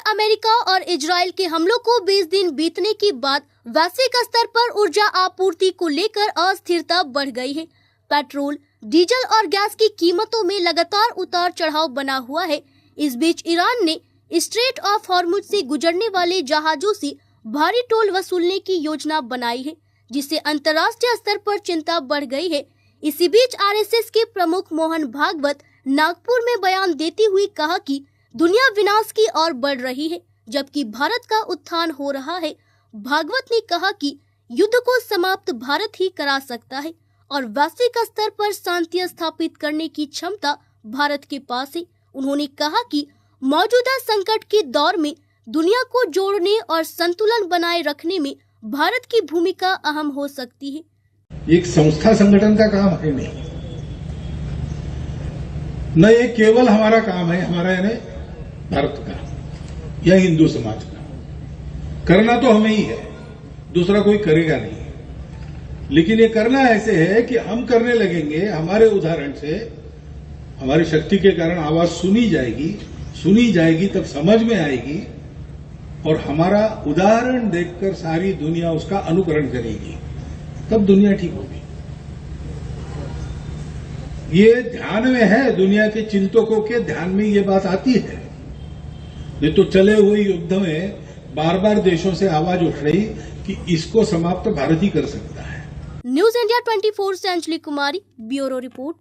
America और Israel के हमलों को 20 दिन बीतने के बाद वैश्विक स्तर पर ऊर्जा आपूर्ति को लेकर अस्थिरता बढ़ गई है। पेट्रोल, डीजल और गैस की कीमतों में लगातार उतार चढ़ाव बना हुआ है। इस बीच ईरान ने स्ट्रेट ऑफ हॉर्मुज से गुजरने वाले जहाजों से भारी टोल वसूलने की योजना बनाई है, जिससे अंतर्राष्ट्रीय स्तर पर चिंता बढ़ गई है। इसी बीच आरएसएस के प्रमुख मोहन भागवत नागपुर में बयान देते हुए कहा कि दुनिया विनाश की ओर बढ़ रही है, जबकि भारत का उत्थान हो रहा है। भागवत ने कहा कि युद्ध को समाप्त भारत ही करा सकता है और वैश्विक स्तर पर शांति स्थापित करने की क्षमता भारत के पास है। उन्होंने कहा कि मौजूदा संकट के दौर में दुनिया को जोड़ने और संतुलन बनाए रखने में भारत की भूमिका अहम हो सकती है। एक संस्था संगठन का काम है नहीं, न ये केवल हमारा काम है, हमारा यानी भारत का या हिंदू समाज का। करना तो हमें ही है, दूसरा कोई करेगा नहीं। लेकिन ये करना ऐसे है कि हम करने लगेंगे, हमारे उदाहरण से, हमारी शक्ति के कारण आवाज सुनी जाएगी तब समझ में आएगी और हमारा उदाहरण देखकर सारी दुनिया उसका अनुकरण करेगी, तब दुनिया ठीक होगी। ये ध्यान में है, दुनिया के चिंतकों के ध्यान में ये बात आती है। ये तो चले हुए युद्ध में बार बार देशों से आवाज उठ रही कि इसको समाप्त भारत ही कर सकता है। न्यूज़ इंडिया 24 से अंजलि कुमारी, ब्यूरो रिपोर्ट।